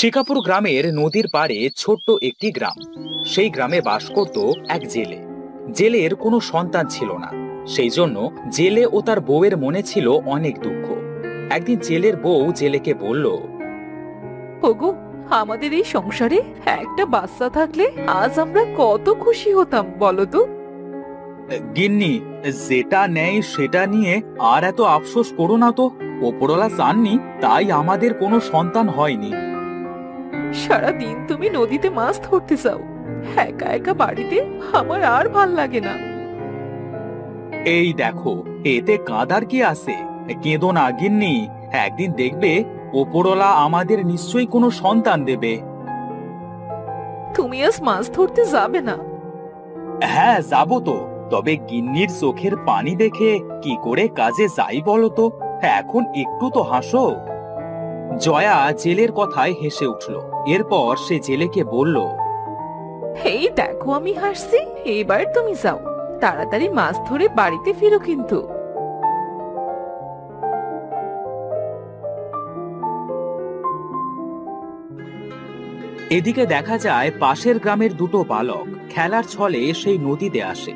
শিকাপুর গ্রামের নদীর পাড়ে ছোট্ট একটি গ্রাম। সেই গ্রামে বাস করত এক জেলে। জেলের কোনো সন্তান ছিল না, সেই জন্য জেলে ও তার বউয়ের মনে ছিল অনেক দুঃখ। একদিন জেলের বউ জেলেকে বলল, ওগো, আমাদের এই সংসারে একটা বাচ্চা থাকলে আজ আমরা কত খুশি হতাম বলো তো। গিন্নি, যেটা নেই সেটা নিয়ে আর এত আফসোস করো না তো। ওপরওয়ালা চাননি তাই আমাদের কোনো সন্তান হয়নি। সারাদিন তুমি নদীতে মাছ ধরতে যাও, একা একা বাড়িতে আমার আর ভাল লাগে না। এই দেখো, এতে কাঁদার কি আছে? কেঁদো না গিন্নি, একদিন দেখবে ওপরওয়ালা আমাদের নিশ্চয়ই কোনো সন্তান দেবে। তুমি আজ মাছ ধরতে যাবে না? হ্যাঁ, যাবো তো, তবে গিন্নির চোখের পানি দেখে কি করে কাজে যাই বলো তো। এখন একটু তো হাসো। জয়া জেলের কথায় হেসে উঠল। এরপর সে জেলেকে বলল, এই দেখো আমি হাসছি, এবার তুমি যাও, তাড়াতাড়ি মাছ ধরে বাড়িতে ফিরো কিন্তু। এদিকে দেখা যায় পাশের গ্রামের দুটো বালক খেলার ছলে সেই নদীতে আসে।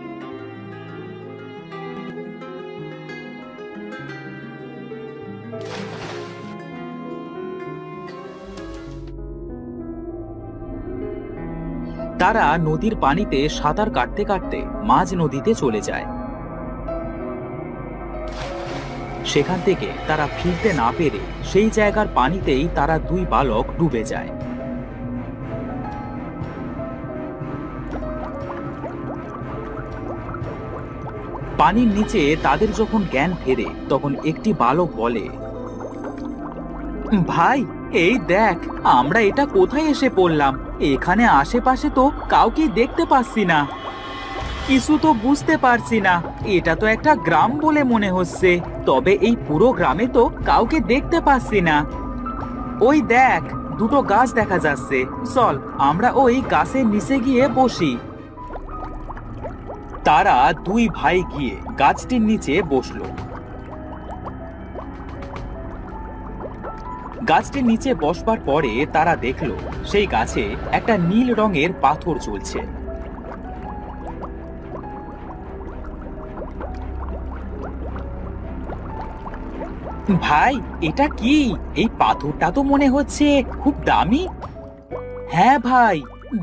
তারা নদীর পানিতে সাঁতার কাটতে কাটতে মাঝ নদীতে চলে যায়। সেখান থেকে তারা ফিরতে না পেরে সেই জায়গার পানিতেই তারা দুই বালক ডুবে যায়। পানির নিচে তাদের যখন জ্ঞান ফেরে তখন একটি বালক বলে, ভাই, এই দেখ, আমরা এটা কোথায় এসে পড়লাম? এখানে আশেপাশে তো কাউকে দেখতে পাচ্ছি না, কিছু তো বুঝতে পারছি না। এটা তো একটা গ্রাম বলে মনে হচ্ছে, তবে এই পুরো গ্রামে তো কাউকে দেখতে পাচ্ছি না। ওই দেখ, দুটো গাছ দেখা যাচ্ছে, চল আমরা ওই গাছের নিচে গিয়ে বসি। তারা দুই ভাই গিয়ে গাছটির নিচে বসলো। গাছটির নিচে বসবার পরে তারা দেখলো সেই গাছে একটা নীল রঙের পাথর ঝুলছে। ভাই, এটা কি? এই পাথরটা তো মনে হচ্ছে খুব দামি। হ্যাঁ ভাই,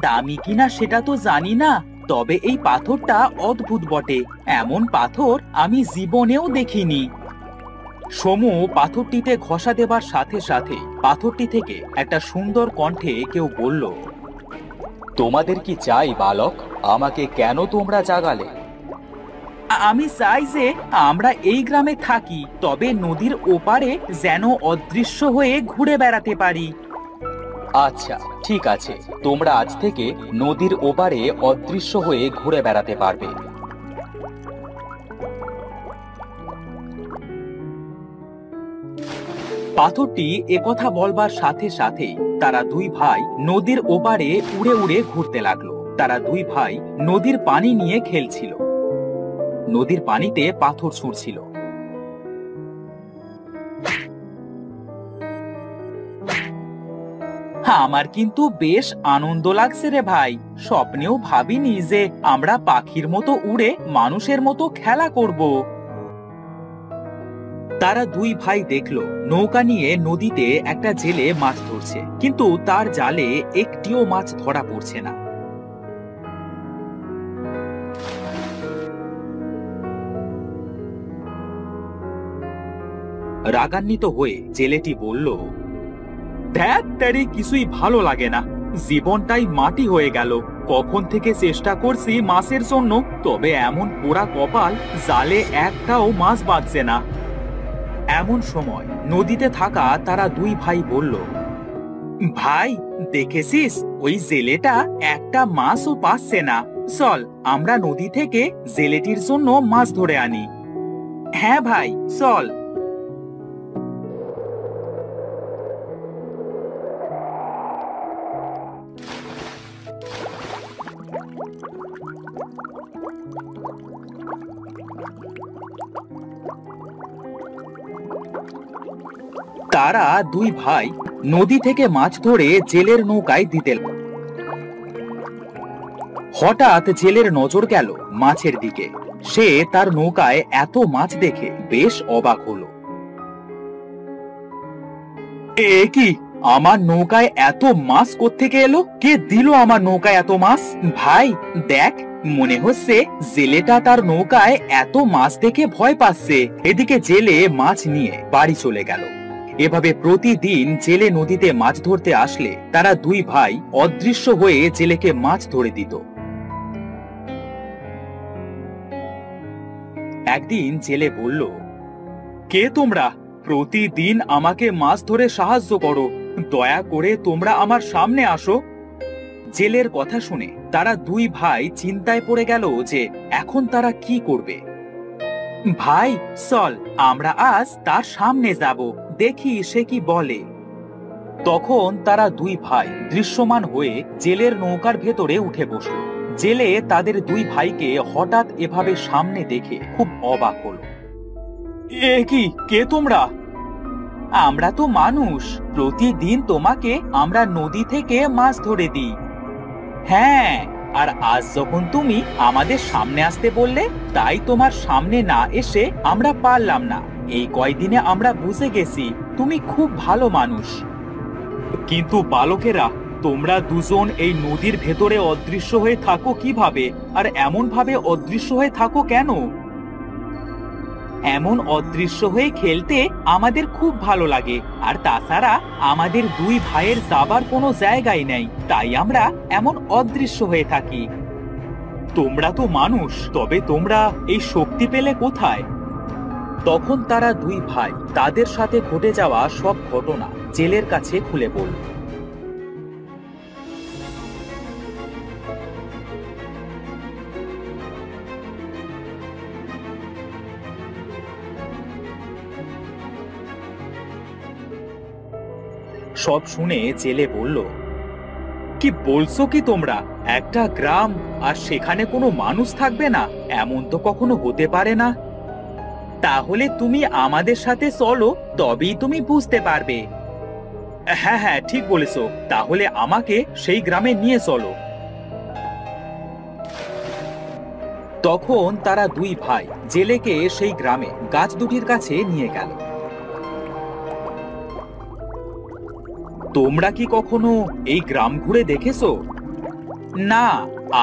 দামি কিনা সেটা তো জানি না, তবে এই পাথরটা অদ্ভুত বটে। এমন পাথর আমি জীবনেও দেখিনি। সমু পাথরটিতে ঘষা দেবার সাথে সাথে পাথরটি থেকে একটা সুন্দর কণ্ঠে কেউ বলল, তোমাদের কি চাই বালক? আমাকে কেন তোমরা জাগালে? আমি চাই যে আমরা এই গ্রামে থাকি, তবে নদীর ওপারে যেন অদৃশ্য হয়ে ঘুরে বেড়াতে পারি। আচ্ছা, ঠিক আছে, তোমরা আজ থেকে নদীর ওপারে অদৃশ্য হয়ে ঘুরে বেড়াতে পারবে। পাথরটি একথা বলবার সাথে সাথে তারা দুই ভাই নদীর ওপারে উড়ে উড়ে ঘুরতে লাগলো। তারা দুই ভাই নদীর পানি নিয়ে খেলছিল, নদীর পানিতে পাথর ছুঁড়ছিল। আমার কিন্তু বেশ আনন্দ লাগছে রে ভাই। স্বপ্নেও ভাবিনি যে আমরা পাখির মতো উড়ে মানুষের মতো খেলা করব। তারা দুই ভাই দেখলো নৌকা নিয়ে নদীতে একটা জেলে মাছ ধরছে, কিন্তু তার জালে একটিও মাছ ধরা পড়ছে না। রাগান্বিত হয়ে জেলেটি বলল, ধ্যাত তেরি, কিছুই ভালো লাগে না, জীবনটাই মাটি হয়ে গেল। কখন থেকে চেষ্টা করছি মাছের জন্য, তবে এমন পোড়া কপাল, জালে একটাও মাছ বাঁধছে না। এমন সময় নদীতে থাকা তারা দুই ভাই বলল, ভাই, দেখেছিস ওই জেলেটা একটা মাছও পাচ্ছে না, চল আমরা নদী থেকে জেলেটির জন্য মাছ ধরে আনি। হ্যাঁ ভাই, চল। তারা দুই ভাই নদী থেকে মাছ ধরে জেলের নৌকায় দিতে। হঠাৎ জেলের নজর গেল মাছের দিকে। সে তার নৌকায় এত মাছ দেখে বেশ অবাক হলো। এ কি, আমার নৌকায় এত মাছ কোত্থেকে এলো? কে দিল আমার নৌকায় এত মাছ? ভাই দেখ, মনে হচ্ছে জেলেটা তার নৌকায় এত মাছ দেখে ভয় পাচ্ছে। এদিকে জেলে মাছ নিয়ে বাড়ি চলে গেল। এভাবে প্রতিদিন জেলে নদীতে মাছ ধরতে আসলে তারা দুই ভাই অদৃশ্য হয়ে জেলেকে মাছ ধরে দিত। একদিন জেলে বলল, কে তোমরা? প্রতিদিন আমাকে মাছ ধরে সাহায্য করো, দয়া করে তোমরা আমার সামনে আসো। জেলের কথা শুনে তারা দুই ভাই চিন্তায় পড়ে গেল যে এখন তারা কি করবে। ভাই চল, আমরা আজ তার সামনে যাব, দেখি সে কি বলে। তখন তারা দুই ভাই দৃশ্যমান হয়ে জেলের নৌকার ভেতরে উঠে বসল। জেলে তাদের দুই ভাইকে হঠাৎ এভাবে সামনে দেখে খুব অবাক হলো। এ কি, কে তোমরা? আমরা তো মানুষ, প্রতিদিন তোমাকে আমরা নদী থেকে মাছ ধরে দিই। হ্যাঁ, আর আজ যখন তুমি আমাদের সামনে আসতে বললে, তাই তোমার সামনে না এসে আমরা পারলাম না। এই কয়দিনে আমরা বুঝে গেছি তুমি খুব ভালো মানুষ। কিন্তু বালকেরা, তোমরা দুজন এই নদীর ভেতরে অদৃশ্য হয়ে থাকো কিভাবে? আর এমন ভাবে অদৃশ্য হয়ে থাকো কেন? এমন অদৃশ্য হয়ে খেলতে আমাদের খুব ভালো লাগে, আর তাছাড়া আমাদের দুই ভাইয়ের যাবার কোনো জায়গাই নেই, তাই আমরা এমন অদৃশ্য হয়ে থাকি। তোমরা তো মানুষ, তবে তোমরা এই শক্তি পেলে কোথায়? তখন তারা দুই ভাই তাদের সাথে ঘটে যাওয়া সব ঘটনা জেলের কাছে খুলে বলল। সব শুনে জেলে বলল, কি বলছো কি তোমরা? একটা গ্রাম আর সেখানে কোনো মানুষ থাকবে না, এমন তো কখনো হতে পারে না। তাহলে তুমি আমাদের সাথে চলো, তবেই তুমি বুঝতে পারবে। হ্যাঁ হ্যাঁ, ঠিক বলেছো, তাহলে আমাকে সেই গ্রামে নিয়ে চলো। তখন তারা দুই ভাই জেলেকে সেই গ্রামে গাছ দুটির কাছে নিয়ে গেল। তোমরা কি কখনো এই গ্রাম ঘুরে দেখেছো? না,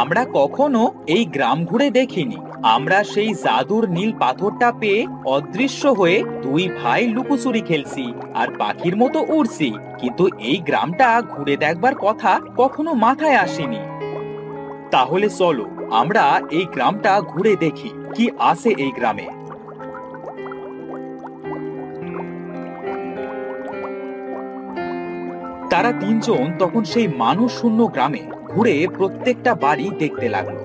আমরা কখনো এই গ্রাম ঘুরে দেখিনি। আমরা সেই জাদুর নীল পাথরটা পেয়ে অদৃশ্য হয়ে দুই ভাই লুকোচুরি খেলছি আর পাখির মতো উড়ছি, কিন্তু এই গ্রামটা ঘুরে দেখবার কথা কখনো মাথায় আসেনি। তাহলে চলো আমরা এই গ্রামটা ঘুরে দেখি কি আছে এই গ্রামে। তারা তিনজন তখন সেই মানুষ শূন্য গ্রামে ঘুরে প্রত্যেকটা বাড়ি দেখতে লাগলো।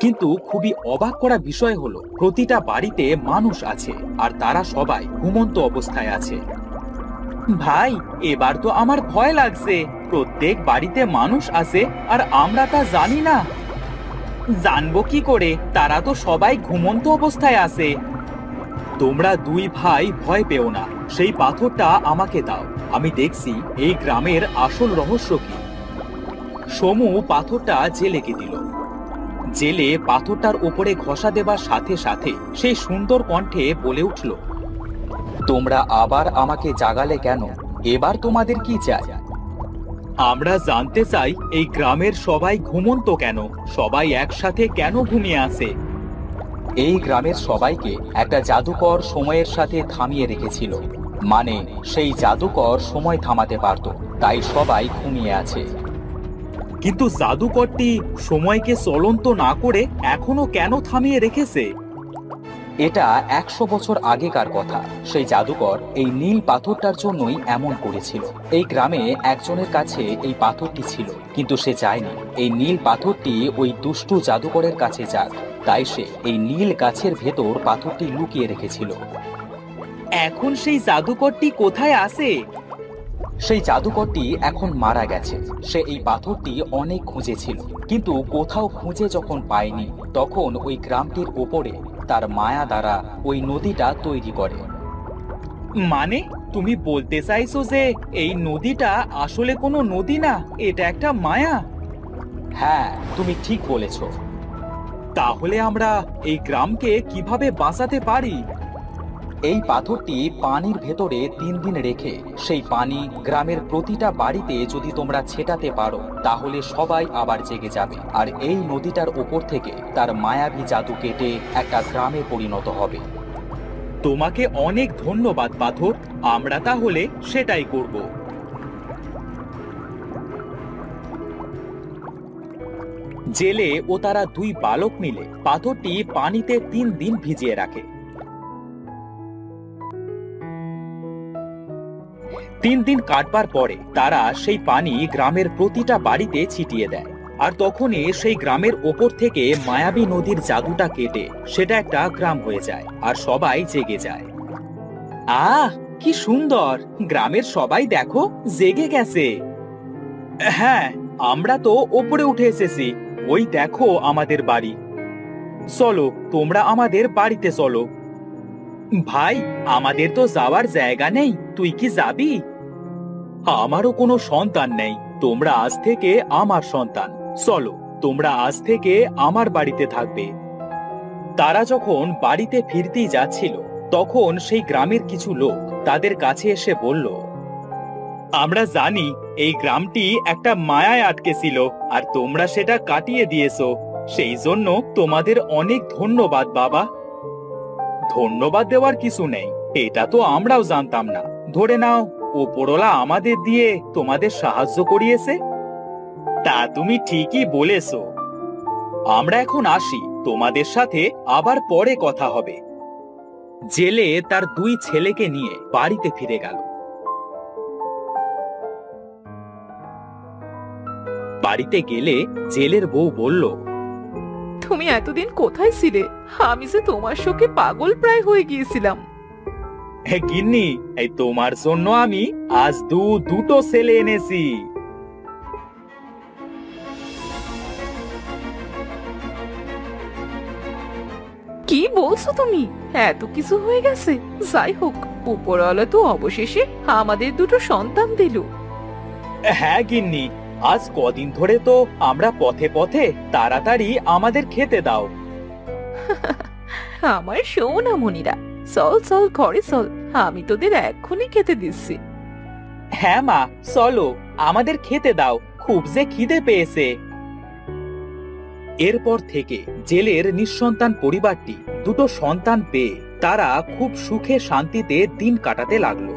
কিন্তু খুবই অবাক করা বিষয় হলো, প্রতিটা বাড়িতে মানুষ আছে আর তারা সবাই ঘুমন্ত অবস্থায় আছে। ভাই, এবার তো আমার ভয় লাগছে। প্রত্যেক বাড়িতে মানুষ আছে আর আমরা তা জানি না। জানবো কি করে? তারা তো সবাই ঘুমন্ত অবস্থায় আছে। তোমরা দুই ভাই ভয় পেও না, সেই পাথরটা আমাকে দাও, আমি দেখছি এই গ্রামের আসল রহস্য কি। সমু পাথরটা জেলেকে দিল। জেলে পাথরটার উপরে ঘষা দেবার সাথে সাথে সেই সুন্দর কণ্ঠে বলে উঠল, তোমরা আবার আমাকে জাগালে কেন? এবার তোমাদের কি চাই? আমরা জানতে চাই এই গ্রামের সবাই ঘুমন্ত কেন, সবাই একসাথে কেন ঘুমিয়ে আছে। এই গ্রামের সবাইকে একটা জাদুকর সময়ের সাথে থামিয়ে রেখেছিল, মানে সেই জাদুকর সময় থামাতে পারত, তাই সবাই ঘুমিয়ে আছে। কিন্তু জাদুকরটি সময়কে চলন্ত না করে এখনো কেন থামিয়ে রেখেছে? এটা 100 বছর আগেকার কথা। সেই জাদুকর এই নীল পাথরটার জন্যই এমন করেছিল। এই গ্রামে একজনের কাছে এই পাথরটি ছিল, কিন্তু সে চায়নি এই নীল পাথরটি ওই দুষ্টু জাদুকরের কাছে যাক, তাই সে এই নীল গাছের ভেতর পাথরটি লুকিয়ে রেখেছিল। এখন সেই জাদুকরটি কোথায় আছে? সেই জাদুকরটি এখন মারা গেছে। সে এই পাথরটি অনেক খুঁজেছিল, কিন্তু কোথাও খুঁজে যখন পায়নি, তখন ওই গ্রামটির ওপরে তার মায়া দ্বারা ওই নদীটা তৈরি করে। মানে তুমি বলতে চাইছো যে এই নদীটা আসলে কোনো নদী না, এটা একটা মায়া? হ্যাঁ, তুমি ঠিক বলেছো। তাহলে আমরা এই গ্রামকে কিভাবে বাঁচাতে পারি? এই পাথরটি পানির ভেতরে 3 দিন রেখে সেই পানি গ্রামের প্রতিটা বাড়িতে যদি তোমরা ছেটাতে পারো, তাহলে সবাই আবার জেগে যাবে, আর এই নদীটার উপর থেকে তার মায়াবী জাদু কেটে একটা গ্রামে পরিণত হবে। তোমাকে অনেক ধন্যবাদ পাথর, আমরা তাহলে সেটাই করব। জেলে ও তারা 2 বালক মিলে পাথরটি পানিতে 3 দিন ভিজিয়ে রাখে। 3 দিন কাটবার পরে তারা সেই পানি গ্রামের প্রতিটা বাড়িতে ছিটিয়ে দেয়, আর তখনই সেই গ্রামের ওপর থেকে মায়াবী নদীর জাদুটা কেটে সেটা একটা গ্রাম হয়ে যায়, আর সবাই জেগে যায়। আহ, কি সুন্দর! গ্রামের সবাই দেখো জেগে গেছে। হ্যাঁ, আমরা তো ওপরে উঠে এসেছি, ওই দেখো আমাদের বাড়ি। চলো, তোমরা আমাদের বাড়িতে চলো। ভাই, আমাদের তো যাওয়ার জায়গা নেই, তুই কি যাবি? আমারও কোনো সন্তান নেই, তোমরা আজ থেকে আমার সন্তান। চলো, তোমরা আজ থেকে আমার বাড়িতে থাকবে। তারা যখন বাড়িতে ফিরতেই যাচ্ছিল, তখন সেই গ্রামের কিছু লোক তাদের কাছে এসে বলল, আমরা জানি এই গ্রামটি একটা মায়ায় আটকে ছিল, আর তোমরা সেটা কাটিয়ে দিয়েছো। সেই জন্য তোমাদের অনেক ধন্যবাদ বাবা। ধন্যবাদ দেওয়ার কিছু নেই, এটা তো আমরাও জানতাম না। ধরে নাও, ওপরওয়ালা আমাদের দিয়ে তোমাদের সাহায্য করিয়েছে। তা তুমি ঠিকই বলেছো। আমরা এখন আসি, তোমাদের সাথে আবার পরে কথা হবে। জেলে তার 2 ছেলেকে নিয়ে বাড়িতে ফিরে গেল। বাড়িতে গেলে জেলের বউ বলল, তুমি এতদিন কোথায় ছিলে? আমি যে তোমার শোকে পাগল প্রায় হয়ে গিয়েছিলাম। গিন্নি, এই তোমার জন্য আমি আজ দুটো ছেলে এনেছি। কি বলছো তুমি? এত কিছু হয়ে গেছে? যাই হোক, উপরওয়ালা তো অবশেষে আমাদের 2 সন্তান দিল। হ্যাঁ গিন্নি, আজ কদিন ধরে তো আমরা পথে পথে, তাড়াতাড়ি আমাদের খেতে দাও। আমার সোনামণিরা, চল চল ঘরে চল, আমি তোদের এক্ষুনি খেতে দিচ্ছি। হ্যাঁ মা, চলো, আমাদের খেতে দাও, খুব যে খিদে পেয়েছে। এরপর থেকে জেলের নিঃসন্তান পরিবারটি 2 সন্তান পেয়ে তারা খুব সুখে শান্তিতে দিন কাটাতে লাগলো।